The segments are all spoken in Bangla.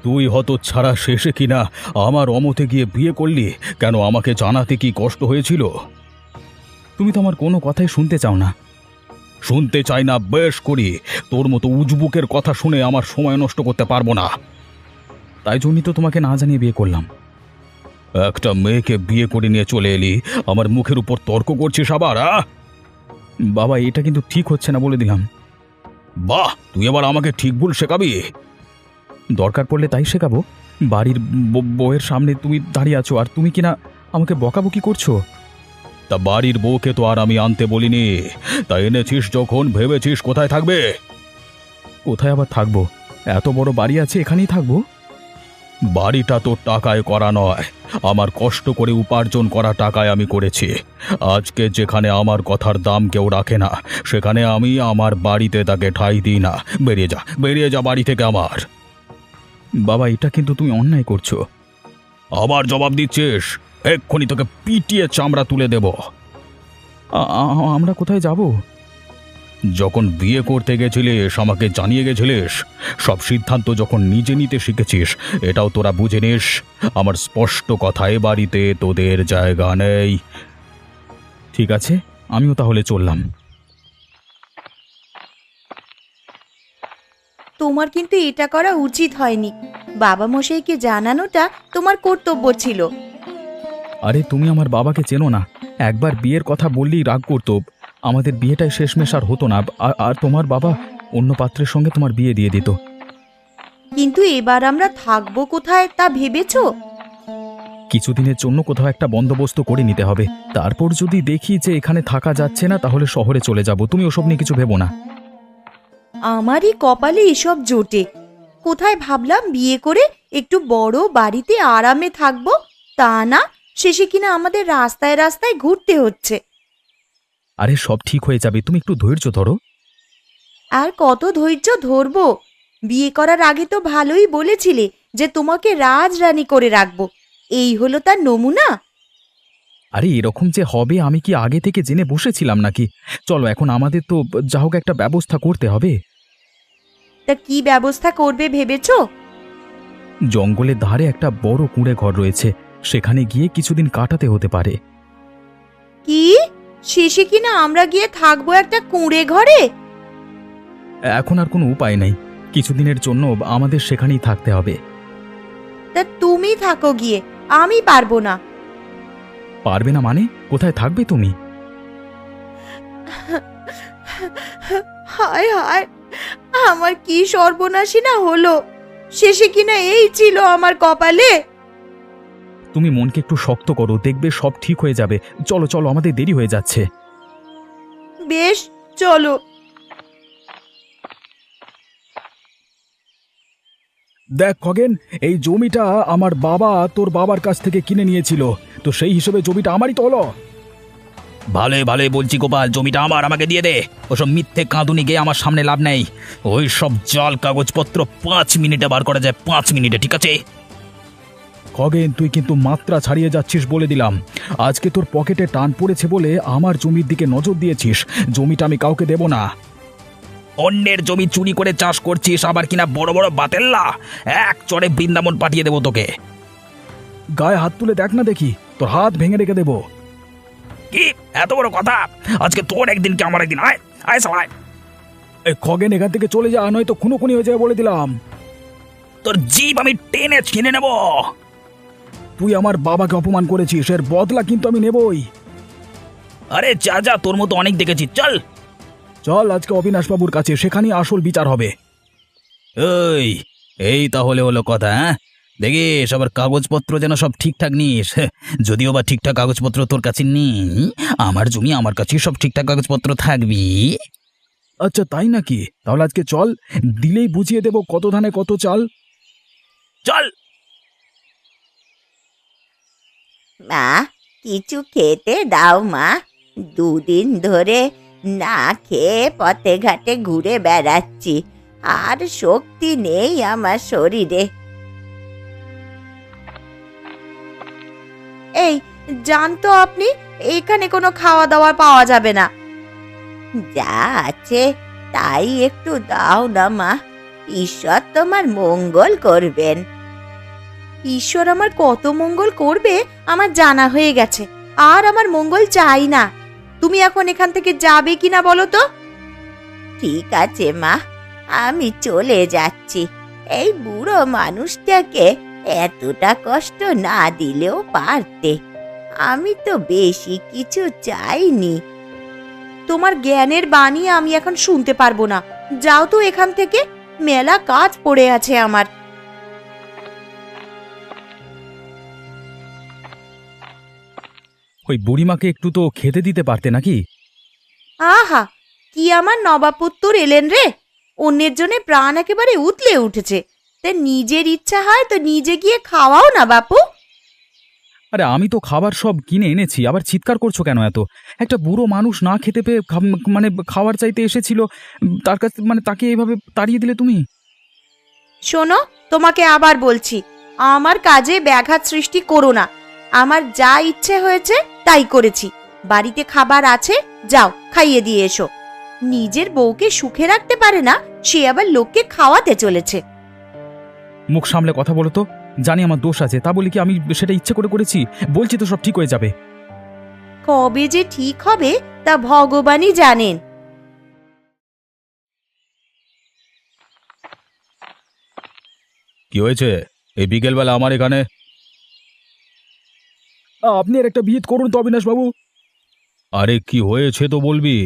তুই হতচ্ছাড়া শেষে কিনা আমার অমতে গিয়ে বিয়ে করলি কেন? আমাকে জানাতে কি কষ্ট হয়েছিল? তুমি তো আমার কোনো কথাই শুনতে চাও না। শুনতে চাই না বেশ করি। তোর মতো উজবুকের কথা শুনে আমার সময় নষ্ট করতে পারবো না। তাই জন্যই তো তোমাকে না জানিয়ে বিয়ে করলাম। একটা মেয়েকে বিয়ে করে নিয়ে চলে এলি, আমার মুখের উপর তর্ক করছিস আবার? বাবা, এটা কিন্তু ঠিক হচ্ছে না বলে দিলাম। বাহ, তুই আবার আমাকে ঠিক ভুল শেখাবি? দরকার পড়লে তাই শেখাবো। বাড়ির বউয়ের সামনে তুমি দাঁড়িয়ে আছো আর তুমি কিনা আমাকে বকাবকি করছো। তা বাড়ির বউকে তো আর আমি আনতে বলিনি। তা এনেছিস যখন ভেবেছিস কোথায় থাকবে? কোথায় আবার থাকবো? এত বড় বাড়ি আছে, এখানেই থাকবো। বাড়িটা তো টাকায় করা নয়, আমার কষ্ট করে উপার্জন করা টাকায় আমি করেছি। আজকে যেখানে আমার কথার দাম কেউ রাখে না, সেখানে আমি আমার বাড়িতে তাকে ঠাঁই দিই না। বেরিয়ে যা বাড়ি থেকে আমার। বাবা, এটা কিন্তু তুমি অন্যায় করছো। আবার জবাব দিচ্ছিস? এক্ষুনি তোকে পিটিয়ে চামড়া তুলে দেব। আমরা কোথায় যাব? যখন বিয়ে করতে গেছিলিস আমাকে জানিয়ে গেছিলিস। সব সিদ্ধান্ত যখন নিজে নিতে শিখেছিস, এটাও তোরা বুঝে নিস। আমার স্পষ্ট কথা, এ বাড়িতে তোদের জায়গা নেই। ঠিক আছে, আমিও তাহলে চললাম। তোমার কিন্তু এটা করা উচিত হয়নি। বাবা মশাইকে জানানোটা তোমার কর্তব্য ছিল। আরে তুমি আমার বাবাকে চেনো না। একবার বিয়ের কথা বললেই রাগ করতো। আমাদের বিয়েটাই শেষমেশ আর হতো না। আর তোমার বাবা অন্য পাত্রের সঙ্গে তোমার বিয়ে দিয়ে দিত। কিন্তু এবার আমরা থাকবো কোথায় তা ভেবেছো? কিছুদিনের জন্য কোথাও একটা বন্দোবস্ত করে নিতে হবে। তারপর যদি দেখি যে এখানে থাকা যাচ্ছে না, তাহলে শহরে চলে যাব। তুমি ওসব নিয়ে কিছু ভেবো না। আমারই কপালে এসব জোটে। কোথায় ভাবলাম বিয়ে করে একটু বড় বাড়িতে আরামে থাকবো, তা না, শেষে কিনা আমাদের রাস্তায় রাস্তায় ঘুরতে হচ্ছে। আরে সব ঠিক হয়ে যাবে, তুমি একটু ধৈর্য ধরো। আর কত ধৈর্য ধরবো? বিয়ে করার আগে তো ভালোই বলেছিলে যে তোমাকে রাজরানী করে রাখবো। এই হলো তার নমুনা। আরে এরকম যে হবে আমি কি আগে থেকে জেনে বসেছিলাম নাকি? চলো, এখন আমাদের তো যা হোক একটা ব্যবস্থা করতে হবে। তা কি ব্যবস্থা করবে ভেবেছো? জঙ্গলের ধারে একটা বড় কুঁড়ে ঘর রয়েছে, সেখানে গিয়ে কিছুদিন কাটাতে হতে পারে। কি? শেষে কিনা আমরা গিয়ে থাকবো একটা কুঁড়ে ঘরে? এখন আর কোনো উপায় নেই, কিছুদিনের জন্য আমাদের সেখানেই থাকতে হবে। তা তুমি থাকো গিয়ে, আমি পারবো না। পারবে না মানে? কোথায় থাকবে তুমি? হায় হায়, আমার কি সর্বনাশী না হলো! শেষে কিনা এই ছিল আমার কপালে। তুমি মনকে একটু শক্ত করো, দেখবে সব ঠিক হয়ে যাবে। চলো চলো, আমাদের দেরি হয়ে যাচ্ছে। বেশ, চলো। দেখ খগেন, এই জমিটা আমার বাবা তোর বাবার কাছ থেকে কিনে নিয়েছিল, তো সেই হিসেবে জমিটা আমারই তো হলো। ভালোই বলছি গোপাল, জমিটা আমার, আমাকে দিয়ে দে। ওসব মিথ্যে কাঁদুনি গিয়ে আমার সামনে লাভ নেই। ওই সব জাল কাগজপত্র 5 মিনিটে বার করা যায়, 5 মিনিটে, ঠিক আছে? খগেন, তুই কিন্তু মাত্রা ছাড়িয়ে যাচ্ছিস বলে দিলাম। আজকে তোর পকেটে টান পড়েছে বলে আমার জমির দিকে নজর দিয়েছিস। জমিটা আমি কাউকে দেব না। অন্যের জমি চুরি করে চাষ করছিস, আবার কিনা বড় বড় বাতেল্লা। এক চড়ে বৃন্দাবন পাঠিয়ে দেবো তোকে। গায়ে হাত তুলে দেখ না দেখি, তোর হাত ভেঙে রেখে দেবো। কি এত বড় কথা? আজকে তোর একদিন কি আমার একদিন। আয় আয় সবাই। এই খগেন, এখান থেকে চলে যা, নয়তো খুনোখুনি হয়ে যাবে বলে দিলাম। তোর জিভ আমি টেনে ছিনে নেব। তুই আমার বাবাকে অপমান করেছিস, এর বদলা কিন্তু আমি নেবই। আরে যা, তোর মতো অনেক দেখেছি, চল। চল আজকে অবিনাশবাবুর কাছে, সেখানেই আসল বিচার হবে। এই তাহলে হলো কথা, হ্যাঁ? দেখি সবার কাগজপত্র যেন সব ঠিকঠাক নিস। যদিও বা ঠিকঠাক কাগজপত্র তোর কাছে নেই, আমার জমি আমার কাছে সব ঠিকঠাক কাগজপত্র থাকবি। আচ্ছা তাই নাকি? তাহলে আজকে চল, দিলেই বুঝিয়ে দেব কত ধানে কত চাল। চল। মা, কিছু খেতে দাও মা। দুদিন ধরে না খেয়ে পথে ঘাটে ঘুরে বেড়াচ্ছি, আর শক্তি নেই আমার শরীরে। এই জানতো আপনি এখানে কোনো খাওয়া দাওয়া পাওয়া যাবে না। যা আছে তাই একটু দাও না মা, ঈশ্বর তোমার মঙ্গল করবেন। ঈশ্বর আমার কত মঙ্গল করবে আমার জানা হয়ে গেছে, আর আমার মঙ্গল চাই না। তুমি এখন এখান থেকে যাবে কিনা বলো তো? ঠিক আছে মা, আমি চলে যাচ্ছি। এই বুড়ো মানুষটাকে এতটা কষ্ট না দিলেও পারতে। আমি তো বেশি কিছু চাইনি। তোমার জ্ঞানের বাণী আমি এখন শুনতে পারবো না। যাও তো এখান থেকে, মেলা কাজ পড়ে আছে আমার। ওই বুড়িমাকে একটু তো খেতে দিতে পারতে নাকি? আহা, কি আমার নবাবপুত্তর এলেন রে! অন্যের জন্য প্রাণ একেবারে উতলে উঠেছে। তা নিজের ইচ্ছা হয় তো নিজে গিয়ে খাওয়াও না বাপু। আরে আমি তো খাবার সব কিনে এনেছি, আবার চিৎকার করছো কেন এত? একটা বুড়ো মানুষ না খেতে পেয়ে মানে খাবার চাইতে এসেছিল, তার কাছে মানে তাকে এইভাবে তাড়িয়ে দিলে তুমি? শোনো, তোমাকে আবার বলছি, আমার কাজে ব্যাঘাত সৃষ্টি করো না। আমার যা ইচ্ছে হয়েছে তাই করেছি। বাড়িতে খাবার আছে, যাও খাইয়ে দিয়ে এসো। নিজের বউকে সুখে রাখতে পারে না, সে আবার লোককে খাওয়াতে চলেছে। মুখ সামলে কথা বলো তো। জানি আমার দোষ আছে, তা বলি কি আমি সেটা ইচ্ছে করে করেছি? বলছি তো সব ঠিক হয়ে যাবে। কবে যে ঠিক হবে তা ভগবানই জানেন। কি হয়েছে এই বিকেলবেলা আমার এখানে? আপনি আর একটা ভিত করুন তো অবিনাশ বাবু। আরে কি হয়েছে তো বলবি।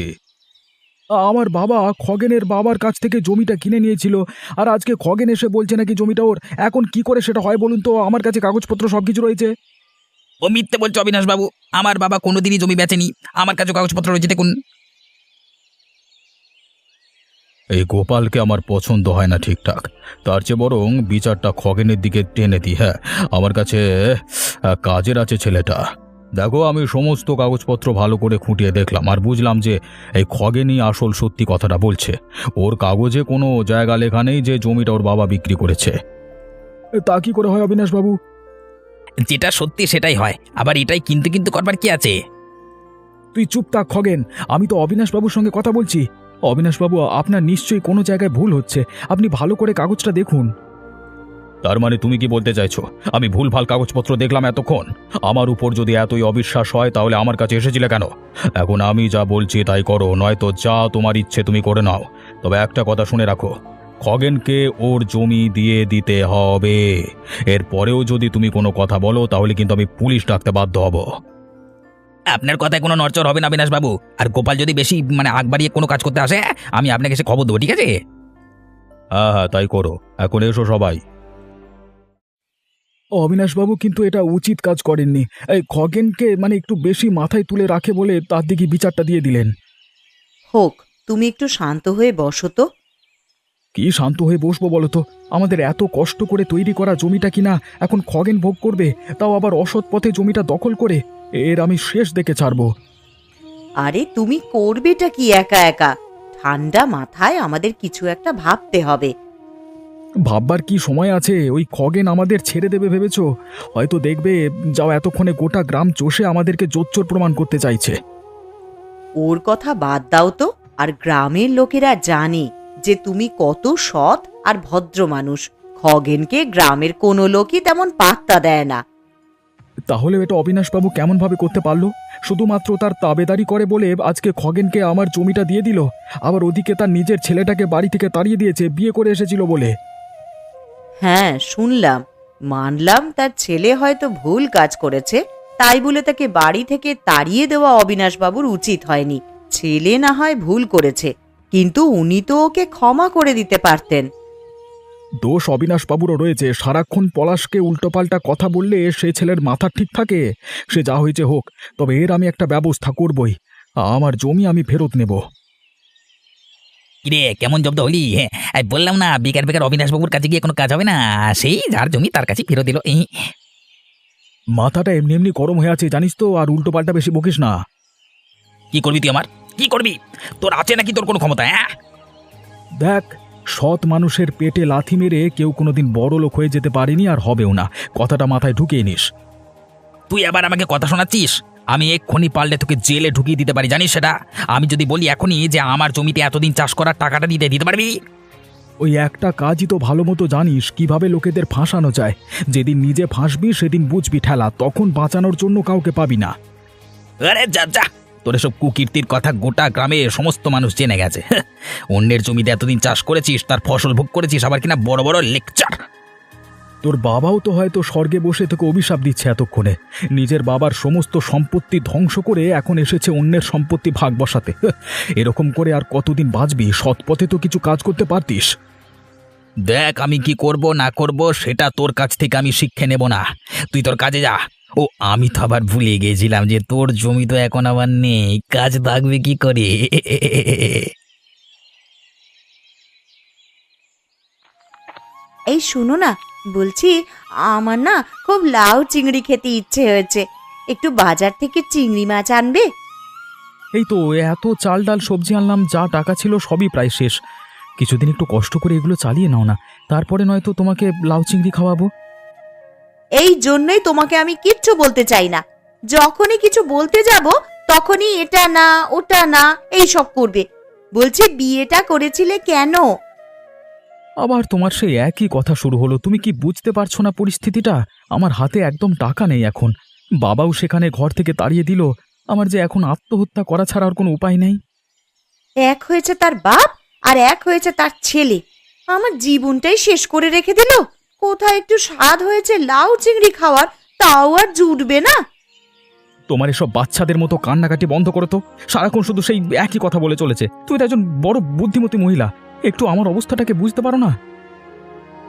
আমার বাবা খগেনের বাবার কাছ থেকে জমিটা কিনে নিয়েছিল, আর আজকে খগেন এসে বলছে নাকি জমিটা ওর। এখন কি করে সেটা হয় বলুন তো? আমার কাছে কাগজপত্র সবকিছু রয়েছে। ও মিথ্যে বলছো অবিনাশ বাবু, আমার বাবা কোনোদিনই জমি বেচেনি। আমার কাছে কাগজপত্র রয়েছে, দেখুন। এই গোপালকে আমার পছন্দ হয় না ঠিকঠাক। তার চেয়ে বরং বিচারটা খগেনের দিকে টেনে দিই। হ্যাঁ, আমার কাছে কাজের আছে ছেলেটা। দেখো, আমি সমস্ত কাগজপত্র ভালো করে খুঁটিয়ে দেখলাম আর বুঝলাম যে এই খগেনই আসল সত্যি কথাটা বলছে। ওর কাগজে কোনো জায়গা লেখা নেই যে জমিটা ওর বাবা বিক্রি করেছে। তা কি করে হয় অবিনাশ বাবু? যেটা সত্যি সেটাই হয়, আবার এটাই কিন্তু কিন্তু করবার কি আছে? তুই চুপ থাক খগেন, আমি তো অবিনাশ বাবুর সঙ্গে কথা বলছি। অবিনাশ বাবু, আপনার নিশ্চয়ই কোনো জায়গায় ভুল হচ্ছে। আপনি ভালো করে কাগজটা দেখুন। তার মানে তুমি কি বলতে চাইছো আমি ভুলভাল কাগজপত্র দেখলাম এতক্ষণ? আমার উপর যদি এতই অবিশ্বাস হয় তাহলে আমার কাছে এসেছিলে কেন? এখন আমি যা বলছি তাই করো, নয়তো যা তোমার ইচ্ছে তুমি করে নাও। তবে একটা কথা শুনে রাখো, খগেনকে ওর জমি দিয়ে দিতে হবে। এরপরেও যদি তুমি কোনো কথা বলো তাহলে কিন্তু আমি পুলিশ ডাকতে বাধ্য হব। আপনার কথায় কোনো নড়চড় হবে না অবিনাশ বাবু। আর গোপাল যদি বেশি আগ বাড়িয়ে কোনো কাজ করতে আসে, আমি আপনাকে এসে খবর দেবো, ঠিক আছে? হ্যাঁ হ্যাঁ, তাই করো। এখন এসো সবাই। অবিনাশ বাবু কিন্তু এটা উচিত কাজ করেননি। এই খগেনকে একটু বেশি মাথায় তুলে রাখে বলে তার দিকে বিচারটা দিয়ে দিলেন। হোক, তুমি একটু শান্ত হয়ে বসো তো। কি শান্ত হয়ে বসবো বলো তো? আমাদের এত কষ্ট করে তৈরি করা জমিটা কিনা এখন খগেন ভোগ করবে, তাও আবার অসৎ পথে জমিটা দখল করে। এর আমি শেষ দেখে ছাড়বো। আরে তুমি করবেটা কি একা একা? ঠান্ডা মাথায় আমাদের কিছু একটা ভাবতে হবে। ভাববার কি সময় আছে? ওই খগেন আমাদের ছেড়ে দেবে ভেবেছো? হয়তো দেখবে যাও এতক্ষণে গোটা গ্রাম চষে আমাদেরকে জোচ্চোর প্রমাণ করতে চাইছে। ওর কথা বাদ দাও তো। আর গ্রামের লোকেরা জানে যে তুমি কত সৎ আর ভদ্র মানুষ। খগেনকে গ্রামের কোনো লোকই তেমন পাত্তা দেয় না। তাহলে এটা অবিনাশবাবু কেমনভাবে করতে পারলো? শুধুমাত্র তার তাবেদারি করে বলে আজকে খগেনকে আমার জমিটা দিয়ে দিল, আবার ওদিকে তার নিজের ছেলেটাকে বাড়ি থেকে তাড়িয়ে দিয়েছে বিয়ে করে এসেছিল বলে। হ্যাঁ, শুনলাম। মানলাম তার ছেলে হয়তো ভুল কাজ করেছে, তাই বলে তাকে বাড়ি থেকে তাড়িয়ে দেওয়া অবিনাশবাবুর উচিত হয়নি। ছেলে না হয় ভুল করেছে, কিন্তু উনি তো ওকে ক্ষমা করে দিতে পারতেন। দোষ অবিনাশবাবুরও রয়েছে। সারাক্ষণ পলাশকে উল্টোপাল্টা কথা বললে সে ছেলের মাথা ঠিক থাকে। সে যা হয়েছে হোক, তবে এর আমি একটা ব্যবস্থা করবই। আমার জমি আমি ফেরত নেব। কিরে, কেমন জব্দ হলি? হ্যাঁ, বললাম না বেকার বেকার অবিনাশ বাবুর কাছে গিয়ে কোনো কাজ হবে না। সেই যার জমি তার কাছে ফেরত দিল। মাথাটা এমনি এমনি গরম হয়ে আছে জানিস তো, আর উল্টোপাল্টা বেশি বকিস না। কি করবি তুই আমার? কি করবি? তোর আছে নাকি তোর কোনো ক্ষমতা? হ্যাঁ, দেখ, সৎ মানুষের পেটে লাথি মেরে কেউ কোনোদিন বড় লোক হয়ে যেতে পারেনি, আর হবেও না। কথাটা মাথায় ঢুকিয়ে নিস। তুই আবার আমাকে কথা শোনাচ্ছিস? আমি এক্ষুনি পারলে তোকে জেলে ঢুকিয়ে দিতে পারি, জানিস সেটা? আমি যদি বলি এখনই যে আমার জমিতে এতদিন চাষ করার টাকাটা দিতে পারবি? ওই একটা কাজই তো ভালো মতো জানিস কিভাবে লোকেদের ফাঁসানো যায়। যেদিন নিজে ফাঁসবি সেদিন বুঝবি ঠেলা, তখন বাঁচানোর জন্য কাউকে পাবি না। আরে যা যা, তোর এসব কুকীর্তির কথা গোটা গ্রামে সমস্ত মানুষ জেনে গেছে। অন্যের জমিতে এতদিন চাষ করেছিস, তার ফসল ভোগ করেছিস, আবার কিনা বড় বড় লেকচার। তোর বাবাও তো হয়তো স্বর্গে বসে তোকে অভিশাপ দিচ্ছে এতক্ষণে। নিজের বাবার সমস্ত সম্পত্তি ধ্বংস করে এখন এসেছে অন্যের সম্পত্তি ভাগ বসাতে। এরকম করে আর কতদিন বাঁচবি? সৎ পথে তো কিছু কাজ করতে পারতিস। দেখ, আমি কি করব না করব সেটা তোর কাছ থেকে আমি শিক্ষা নেব না। তুই তোর কাজে যা। ও, আমি তো আবার ভুলে গেছিলাম যে তোর জমি তো এখন আবার নেই, কাজ থাকবে কি করে। এই শোনো না, বলছি আমার না খুব লাউ চিংড়ি খেতে ইচ্ছে হয়েছে, একটু বাজার থেকে চিংড়ি মাছ আনবে? এই তো এত চাল ডাল সবজি আনলাম, যা টাকা ছিল সবই প্রায় শেষ। কিছুদিন একটু কষ্ট করে এগুলো চালিয়ে নাও না, তারপরে নয়তো তোমাকে লাউ চিংড়ি খাওয়াবো। এই জন্যই তোমাকে আমি কিচ্ছু বলতে চাই না। যখনই কিছু বলতে যাব তখনই এটা না ওটা না এই সব করবে। বলছি বিয়েটা করেছিলে কেন? আবার তোমার সেই একই কথা শুরু হলো। তুমি কি বুঝতে পারছো না পরিস্থিতিটা? আমার হাতে একদম টাকা নেই এখন। বাবাও সেখানে ঘর থেকে তাড়িয়ে দিল। আমার যে এখন আত্মহত্যা করা ছাড়া আর কোনো উপায় নেই। এক হয়েছে তার বাপ আর এক হয়েছে তার ছেলে, আমার জীবনটাই শেষ করে রেখে দিল। কোথায় একটু স্বাদ হয়েছে লাউ চিংড়ি খাওয়ার, তাও আর জুটবে না। তোমার এসব বাচ্চাদের মতো কান্নাকাটি বন্ধ করো তো। সারাক্ষণ শুধু সেই একই কথা বলে চলেছে। তুমি তো একজন বড় বুদ্ধিমতী মহিলা, একটু আমার অবস্থাটাকে বুঝতে পারো না?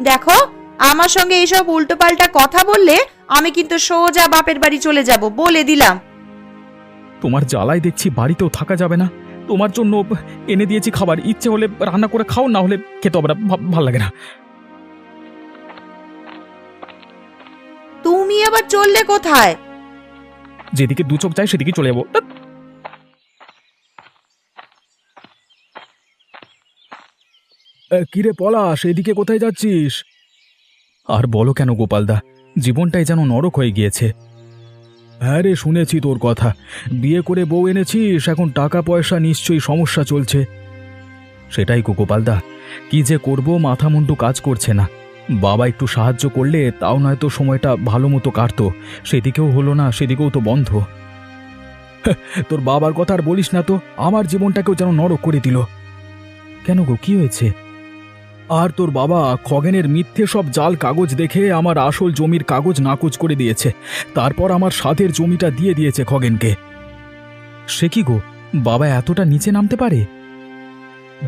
দেখো, আমার সঙ্গে এইসব উল্টোপাল্টা কথা বললে আমি কিন্তু সোজা বাপের বাড়ি চলে যাব, বলে দিলাম। তোমার জ্বালায় দেখছি বাড়িতেও থাকা যাবে না। তোমার জন্য এনে দিয়েছি খাবার, ইচ্ছে হলে রান্না করে খাও, না হলে খেতে হবে না। ভাল লাগে না। তুমি আবার চললে কোথায়? যেদিকে দু চোখ যায় সেদিকে চলে যাবো। কিরে পলাশ, এদিকে কোথায় যাচ্ছিস? আর বলো কেন গোপালদা, জীবনটাই যেন নরক হয়ে গিয়েছে। হ্যাঁ রে, শুনেছি তোর কথা। বিয়ে করে বউ এনেছিস, এখন টাকা পয়সা নিশ্চয়ই সমস্যা চলছে। সেটাই গো গোপালদা, কি যে করব মাথা মুন্ডু কাজ করছে না। বাবা একটু সাহায্য করলে তাও নয়তো সময়টা ভালো মতো কাটতো, সেদিকেও হলো না, সেদিকেও তো বন্ধ। তোর বাবার কথা আর বলিস না তো, আমার জীবনটাকেও যেন নরক করে দিল। কেন গো, কি হয়েছে? আর তোর বাবা খগেনের মিথ্যে সব জাল কাগজ দেখে আমার আসল জমির কাগজ নাকচ করে দিয়েছে। তারপর আমার সাধের জমিটা দিয়ে দিয়েছে খগেনকে। সে কি গো, বাবা এতটা নিচে নামতে পারে?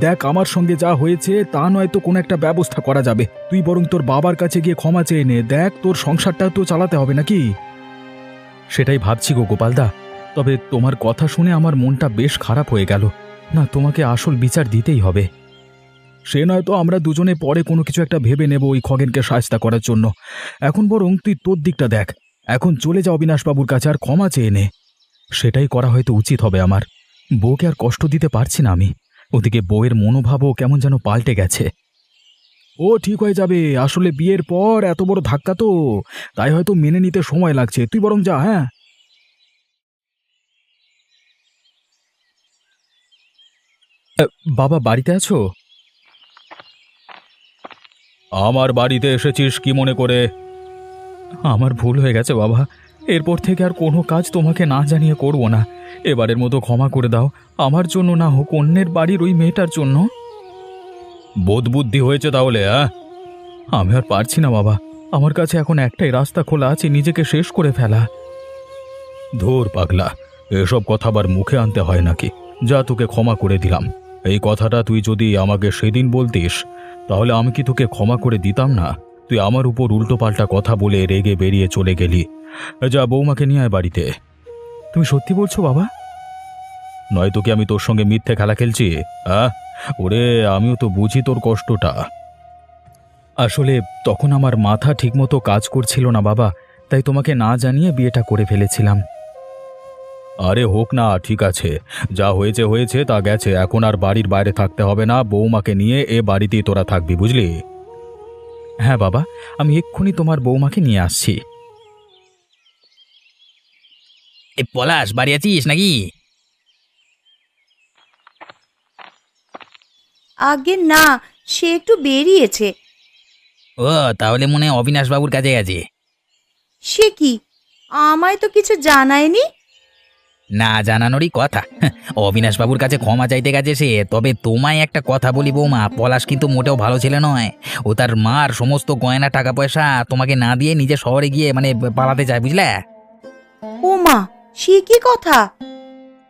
দেখ, আমার সঙ্গে যা হয়েছে তা নয়তো কোনো একটা ব্যবস্থা করা যাবে। তুই বরং তোর বাবার কাছে গিয়ে ক্ষমা চেয়ে নে। দেখ, তোর সংসারটা তো চালাতে হবে নাকি? সেটাই ভাবছি গো গোপালদা। তবে তোমার কথা শুনে আমার মনটা বেশ খারাপ হয়ে গেল। না, তোমাকে আসল বিচার দিতেই হবে। সে নয়তো আমরা দুজনে পরে কোনো কিছু একটা ভেবে নেব ওই খগেনকে শায়েস্তা করার জন্য। এখন বরং তুই তোর দিকটা দেখ। এখন চলে যা অবিনাশবাবুর কাছে আর ক্ষমা চেয়ে নে। সেটাই করা হয়তো উচিত হবে আমার। বউকে আর কষ্ট দিতে পারছি না আমি। ওদিকে বউয়ের মনোভাবও কেমন যেন পাল্টে গেছে। ও ঠিক হয়ে যাবে। আসলে বিয়ের পর এত বড় ধাক্কা তো, তাই হয়তো মেনে নিতে সময় লাগছে। তুই বরং যা। হ্যাঁ, বাবা বাড়িতে আছো? আমার বাড়িতে এসেছিস কি মনে করে? আমার ভুল হয়ে গেছে বাবা। এরপর থেকে আর কোনো কাজ তোমাকে না জানিয়ে করব না। এবারের মতো ক্ষমা করে দাও। আমার জন্য না হোক, অন্যের বাড়ির ওই মেয়েটার জন্য। বোধ বুদ্ধি হয়েছে তাহলে? আমি আর পারছি না বাবা। আমার কাছে এখন একটাই রাস্তা খোলা আছে, নিজেকে শেষ করে ফেলা। ধুর পাগলা, এসব কথা আবার মুখে আনতে হয় নাকি? যা, তোকে ক্ষমা করে দিলাম। এই কথাটা তুই যদি আমাকে সেদিন বলতিস, তাহলে আমি কি তোকে ক্ষমা করে দিতাম না? তুই আমার উপর উল্টোপাল্টা কথা বলে রেগে বেরিয়ে চলে গেলি। যা, বৌমাকে নিয়ে আয় বাড়িতে। তুমি সত্যি বলছো বাবা? নয়তো কি আমি তোর সঙ্গে মিথ্যে খেলা খেলছি? ওরে, আমিও তো বুঝি তোর কষ্টটা। আসলে তখন আমার মাথা ঠিকমতো কাজ করছিল না বাবা, তাই তোমাকে না জানিয়ে বিয়েটা করে ফেলেছিলাম। আরে হোক না, ঠিক আছে। যা হয়েছে হয়েছে, তা গেছে। এখন আর বাড়ির বাইরে থাকতে হবে না। বৌমাকে নিয়ে এ বাড়িতেই তোরা থাকবি, বুঝলি? হ্যাঁ বাবা, আমি এক্ষুনি তোমার বৌমাকে নিয়ে আসছি। এ পলাশ, বাড়ি আছিস নাকি? আগে না, সে একটু বেরিয়েছে। ও তাহলে মনে হয় অবিনাশ বাবুর কাছে গেছে। সে কি, আমায় তো কিছু জানায়নি। না জানানোরই কথা। অবিনাশ বাবুর কাছে ক্ষমা চাইতে গেছে সে। তবে তোমায় একটা কথা বলি বৌমা, পলাশ কিন্তু মোটেও ভালো ছেলে নয়। ও তার মার সমস্ত গয়না টাকা পয়সা তোমাকে না দিয়ে নিজে শহরে গিয়ে মানে পালাতে চায়, বুঝলে? ও মা, সে কি কথা?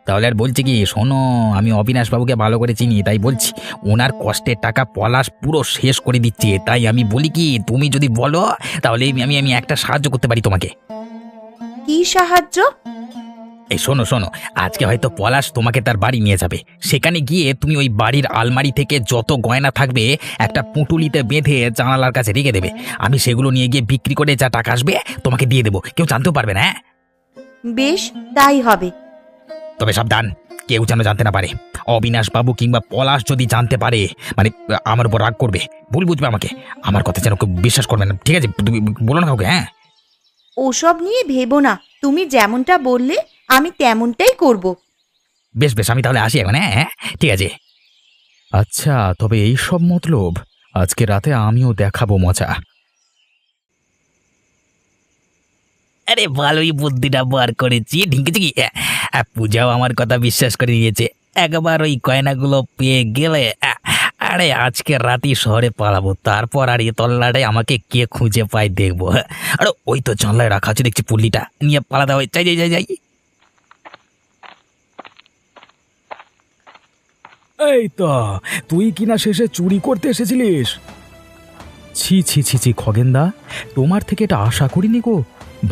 তাহলে আর বলছি কি, শোনো, আমি অবিনাশ বাবুকে ভালো করে চিনি, তাই বলছি ওনার কষ্টের টাকা পলাশ পুরো শেষ করে দিচ্ছে। তাই আমি বলি কি, তুমি যদি বলো তাহলে আমি আমি একটা সাহায্য করতে পারি তোমাকে। কি সাহায্য? এই শোনো শোনো, আজকে হয়তো পলাশ তোমাকে তার বাড়ি নিয়ে যাবে। সেখানে গিয়ে তুমি ওই বাড়ির আলমারি থেকে যত গয়না থাকবে একটা পুঁটুলিতে বেঁধে জানালার কাছে রেখে দেবে। আমি সেগুলো নিয়ে গিয়ে বিক্রি করে যা টাকা আসবে তোমাকে দিয়ে দেবো, কেউ জানতেও পারবে না। হ্যাঁ বেশ, তাই হবে। তবে সাবধান, কেউ যেন জানতে না পারে। অবিনাশ বাবু কিংবা পলাশ যদি জানতে পারে মানে আমার উপর রাগ করবে, ভুল বুঝবে আমাকে। আমার কথা যেন কেউ বিশ্বাস করবে না, ঠিক আছে? তুমি বলো না কাউকে। হ্যাঁ ওসব নিয়ে ভেবো না, তুমি যেমনটা বললে আমি তেমনটাই করব। বেশ বেশ, আমি তাহলে আসি এখন। হ্যাঁ হ্যাঁ, ঠিক আছে। আচ্ছা, তবে এই সব মতলব আজকে রাতে আমিও দেখাবো মজা। আরে ভালোই বুদ্ধিটা বার করেছি, ঢিঙ্কেছি কি। পূজাও আমার কথা বিশ্বাস করে নিয়েছে। একবার ওই গয়নাগুলো পেয়ে গেলে আরে আজকে রাতেই শহরে পালাবো। তারপর আর এ তল্লাটাই আমাকে কে খুঁজে পায় দেখবো। আরে ওই তো জানলায় রাখা আছে দেখছি, পুল্লিটা নিয়ে পালাতে হয়। যাই যাই যাই যাই। এই তো, তুই কিনা শেষে চুরি করতে এসেছিলিস? ছি ছি ছি ছি খগেনদা, তোমার থেকে এটা আশা করিনি গো।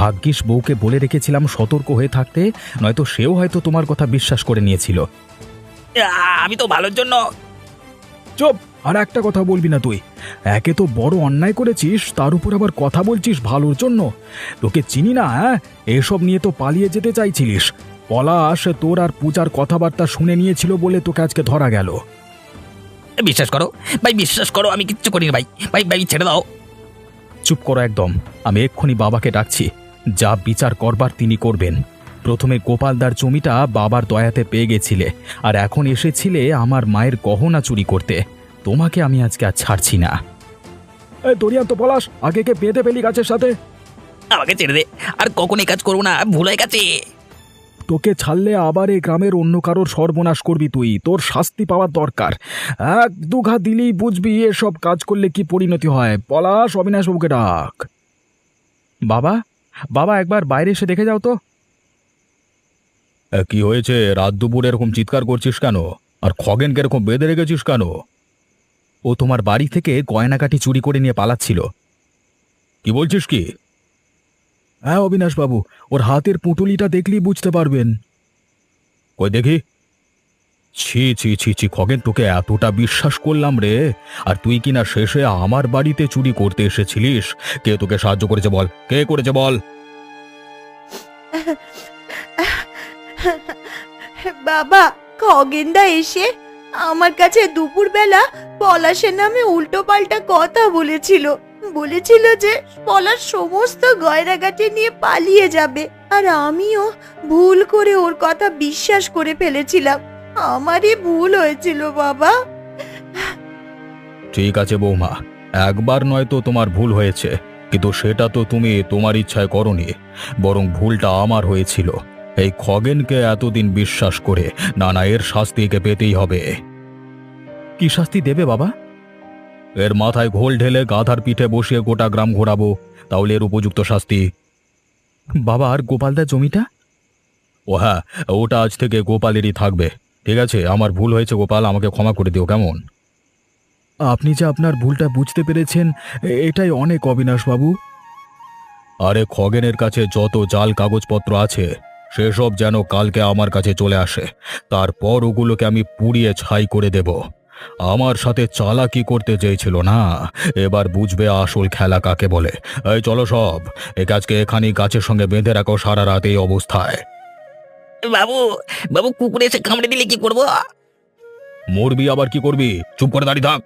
ভাগ্যিস বউকে বলে রেখেছিলাম সতর্ক হয়ে থাকতে, নয়তো সেও হয়তো তোমার কথা বিশ্বাস করে নিয়েছিল। আমি তো ভালোর জন্য। চুপ, আর একটা কথা বলবি না তুই। একে তো বড় অন্যায় করেছিস, তার উপর আবার কথা বলছিস ভালোর জন্য। তোকে চিনি না। হ্যাঁ, এসব নিয়ে তো পালিয়ে যেতে চাইছিলিস। পলাশ তোর আর পূজার কথাবার্তা শুনে নিয়েছিল বলে তোকে আজকে ধরা গেল। বিশ্বাস করো ভাই, বিশ্বাস করো, আমি কিচ্ছু করিনি ভাই। ভাই ভাই ছেড়ে দাও। চুপ করো একদম। আমি এক্ষুনি বাবাকে ডাকছি, যা বিচার করবার তিনি করবেন। প্রথমে গোপালদার জমিটা বাবার দয়াতে পেয়ে গেছিলে, আর এখন এসেছিলে আমার মায়ের গহনা চুরি করতে। তোমাকে আমি আজকে আর ছাড়ছি না। দরিয়া তো পলাশ, আগে কে বেঁধে ফেলি গাছের সাথে। আমাকে ছেড়ে দে, আর কখন এই কাজ করবো না, ভুল হয়ে গেছে। তোকে ছাড়লে আবার এই গ্রামের অন্য কারোর সর্বনাশ করবি তুই। তোর শাস্তি পাওয়ার দরকার। এক দুঘা দিলেই বুঝবি এসব কাজ করলে কি পরিণতি হয়। পলাশ, অবিনাশবাবুকে ডাক। বাবা, বাবা একবার বাইরে এসে দেখে যাও তো। কি হয়েছে? রাত দুপুর এরকম চিৎকার করছিস কেন? আর খগেনকে এরকম বেঁধে রেখেছিস কেন? ও তোমার বাড়ি থেকে গয়নাকাটি চুরি করে নিয়ে পালাচ্ছিল। কি বলছিস কি? হ্যাঁ অবিনাশবাবু, ওর হাতের পুঁটুলিটা দেখলেই বুঝতে পারবেন। কই দেখি। ছি ছি ছি ছি খগেন, তোকে এতটা বিশ্বাস করলাম রে, আর তুই কিনা শেষে আমার বাড়িতে চুরি করতে এসেছিলিস। কে তোকে সাহায্য করেছে বল? কে করেছে বল? বাবা, খগেনদা এসে আমার কাছে দুপুরবেলা পলাশের নামে উল্টো পাল্টা কথা বলেছিল যে পলাশ সমস্ত গয়নাগাটি নিয়ে পালিয়ে যাবে, আর আমিও ভুল করে ওর কথা বিশ্বাস করে ফেলেছিলাম। আমারই ভুল হয়েছিল বাবা। ঠিক আছে বৌমা, একবার নয়তো তোমার ভুল হয়েছে, কিন্তু সেটা তো তুমি তোমার ইচ্ছায় করনি, বরং ভুলটা আমার হয়েছিল। এই খগেনকে এতদিন বিশ্বাস করে না না, এর শাস্তিকে পেতেই হবে। কি শাস্তি দেবে বাবা? এর মাথায় ঘোল ঢেলে গাধার পিঠে বসিয়ে গোটা গ্রাম ঘোরাবো, তাহলে এর উপযুক্ত শাস্তি। বাবা, আর গোপালদার জমিটা? ও হ্যাঁ, ওটা আজ থেকে গোপালেরই থাকবে। ঠিক আছে, আমার ভুল হয়েছে গোপাল, আমাকে ক্ষমা করে দিও, কেমন? আপনি যে আপনার ভুলটা বুঝতে পেরেছেন, এটাই অনেক অবিনাশবাবু। আরে খগেনের কাছে যত জাল কাগজপত্র আছে সেসব যেন কালকে আমার কাছে চলে আসে, তারপর ওগুলোকে আমি পুড়িয়ে ছাই করে দেব। আমার সাথে চালাকি করতে চেয়েছিল না, এবার বুঝবে আসল খেলা কাকে বলে। এই চলো সব, এ কাজকে এখানেই গাছের সঙ্গে বেঁধে রাখো সারা রাত এই অবস্থায়। বাবু, বাবু কুকুরে এসে কামড়ে দিলে কি করবো? মরবি আবার কি করবি? চুপ করে দাঁড়িয়ে থাক।